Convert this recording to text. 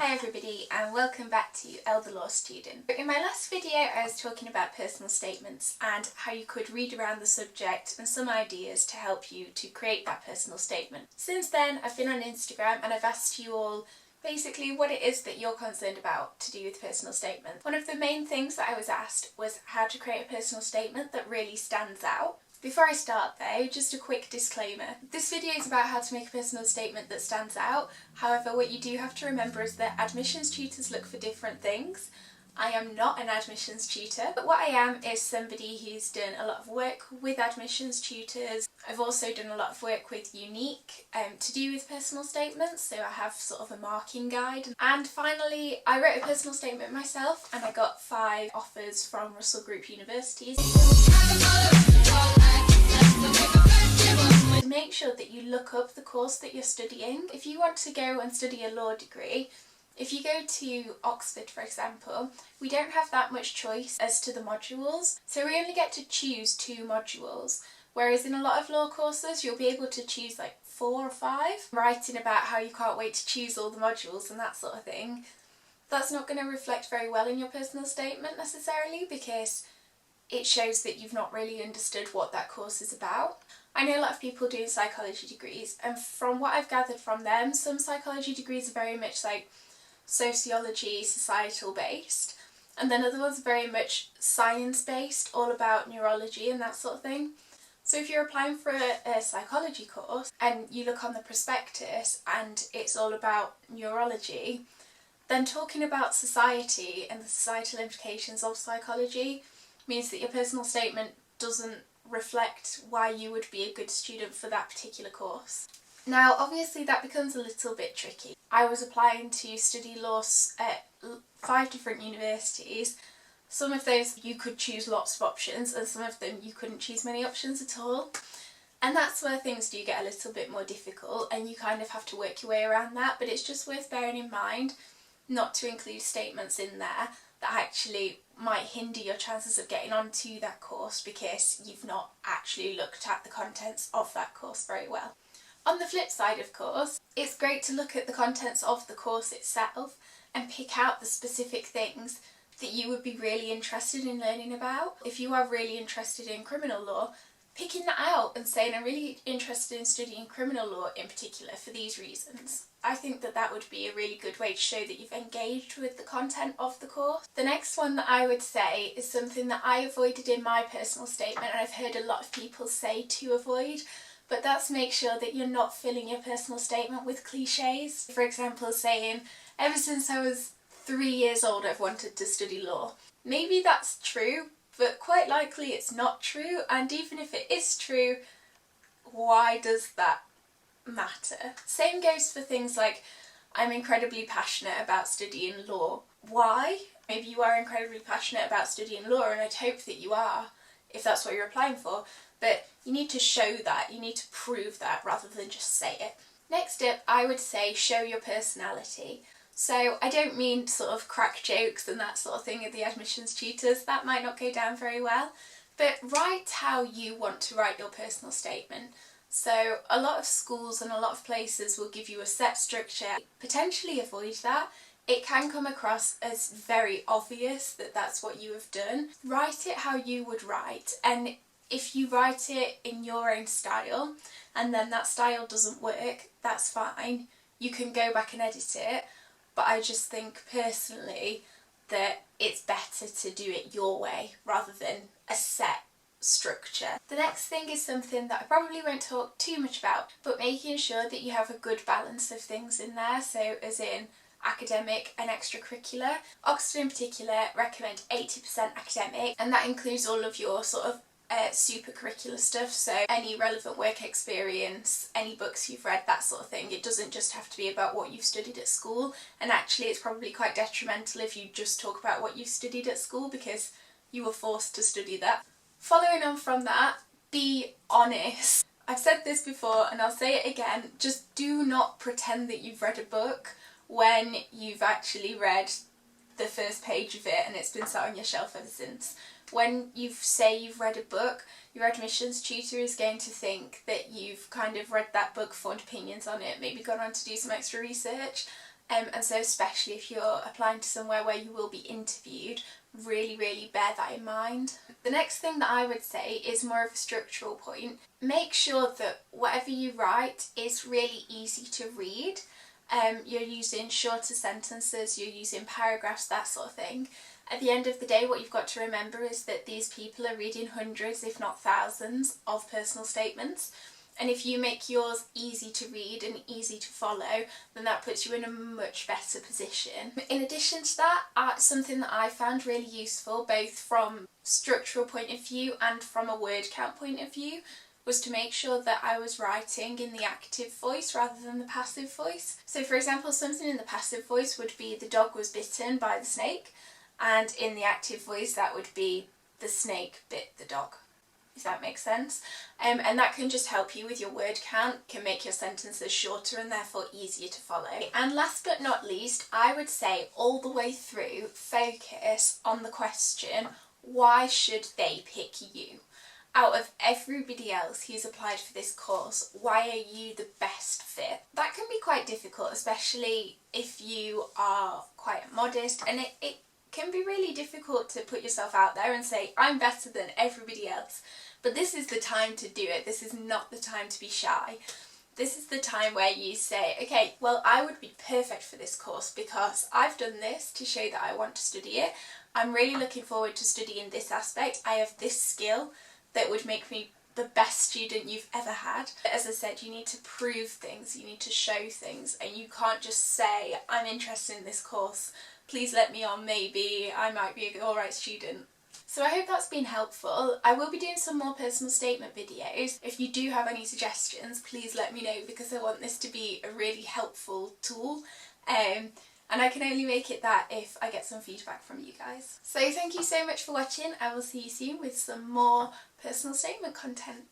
Hi everybody and welcome back to Elle the Law Student. In my last video I was talking about personal statements and how you could read around the subject and some ideas to help you to create that personal statement. Since then I've been on Instagram and I've asked you all basically what it is that you're concerned about to do with personal statements. One of the main things that I was asked was how to create a personal statement that really stands out. Before I start though, just a quick disclaimer. This video is about how to make a personal statement that stands out. However, what you do have to remember is that admissions tutors look for different things. I am not an admissions tutor, but what I am is somebody who's done a lot of work with admissions tutors. I've also done a lot of work with Unique to do with personal statements, so I have sort of a marking guide. And finally, I wrote a personal statement myself and I got 5 offers from Russell Group universities. To make sure that you look up the course that you're studying. If you want to go and study a law degree, if you go to Oxford for example, we don't have that much choice as to the modules, so we only get to choose 2 modules, whereas in a lot of law courses you'll be able to choose like 4 or 5. Writing about how you can't wait to choose all the modules and that sort of thing, that's not going to reflect very well in your personal statement necessarily, because it shows that you've not really understood what that course is about. I know a lot of people do psychology degrees, and from what I've gathered from them, some psychology degrees are very much like sociology, societal based, and then other ones are very much science based, all about neurology and that sort of thing. So if you're applying for a psychology course and you look on the prospectus and it's all about neurology, then talking about society and the societal implications of psychology means that your personal statement doesn't reflect why you would be a good student for that particular course. Now obviously that becomes a little bit tricky. I was applying to study law at 5 different universities. Some of those you could choose lots of options and some of them you couldn't choose many options at all. And that's where things do get a little bit more difficult and you kind of have to work your way around that, but it's just worth bearing in mind not to include statements in there that actually might hinder your chances of getting onto that course because you've not actually looked at the contents of that course very well. On the flip side, of course, it's great to look at the contents of the course itself and pick out the specific things that you would be really interested in learning about. If you are really interested in criminal law, picking that out and saying I'm really interested in studying criminal law in particular for these reasons. I think that that would be a really good way to show that you've engaged with the content of the course. The next one that I would say is something that I avoided in my personal statement and I've heard a lot of people say to avoid, but that's make sure that you're not filling your personal statement with cliches. For example, saying, ever since I was 3 years old I've wanted to study law. Maybe that's true, but quite likely it's not true, and even if it is true, why does that matter? Same goes for things like, I'm incredibly passionate about studying law. Why? Maybe you are incredibly passionate about studying law and I'd hope that you are, if that's what you're applying for, but you need to show that, you need to prove that rather than just say it. Next up, I would say show your personality. So I don't mean sort of crack jokes and that sort of thing at the admissions tutors, that might not go down very well, but write how you want to write your personal statement. So a lot of schools and a lot of places will give you a set structure. Potentially avoid that. It can come across as very obvious that that's what you have done. Write it how you would write, and if you write it in your own style and then that style doesn't work, that's fine. You can go back and edit it, but I just think personally that it's better to do it your way rather than a set structure. The next thing is something that I probably won't talk too much about, but making sure that you have a good balance of things in there, so as in academic and extracurricular. Oxford in particular recommend 80% academic, and that includes all of your sort of super curricular stuff, so any relevant work experience, any books you've read, that sort of thing. It doesn't just have to be about what you've studied at school, and actually it's probably quite detrimental if you just talk about what you studied at school because you were forced to study that. Following on from that, be honest. I've said this before and I'll say it again, just do not pretend that you've read a book when you've actually read the first page of it and it's been sat on your shelf ever since. When you say you've read a book, your admissions tutor is going to think that you've kind of read that book, formed opinions on it, maybe gone on to do some extra research, And so especially if you're applying to somewhere where you will be interviewed, really, really bear that in mind. The next thing that I would say is more of a structural point. Make sure that whatever you write is really easy to read. You're using shorter sentences, you're using paragraphs, that sort of thing. At the end of the day, what you've got to remember is that these people are reading hundreds, if not thousands, of personal statements. And if you make yours easy to read and easy to follow, then that puts you in a much better position. In addition to that, something that I found really useful, both from structural point of view and from a word count point of view, was to make sure that I was writing in the active voice rather than the passive voice. So for example, something in the passive voice would be the dog was bitten by the snake, and in the active voice that would be the snake bit the dog. If that makes sense. And that can just help you with your word count, can make your sentences shorter and therefore easier to follow. And last but not least, I would say all the way through, focus on the question, why should they pick you? Out of everybody else who's applied for this course, why are you the best fit? That can be quite difficult, especially if you are quite modest, and it can be really difficult to put yourself out there and say, I'm better than everybody else. But this is the time to do it. This is not the time to be shy. This is the time where you say, okay, well, I would be perfect for this course because I've done this to show that I want to study it. I'm really looking forward to studying this aspect. I have this skill that would make me the best student you've ever had. As I said, you need to prove things, you need to show things, and you can't just say, I'm interested in this course, please let me on, maybe I might be an alright student. So I hope that's been helpful. I will be doing some more personal statement videos. If you do have any suggestions, please let me know, because I want this to be a really helpful tool. And I can only make it that if I get some feedback from you guys. So thank you so much for watching. I will see you soon with some more personal statement content.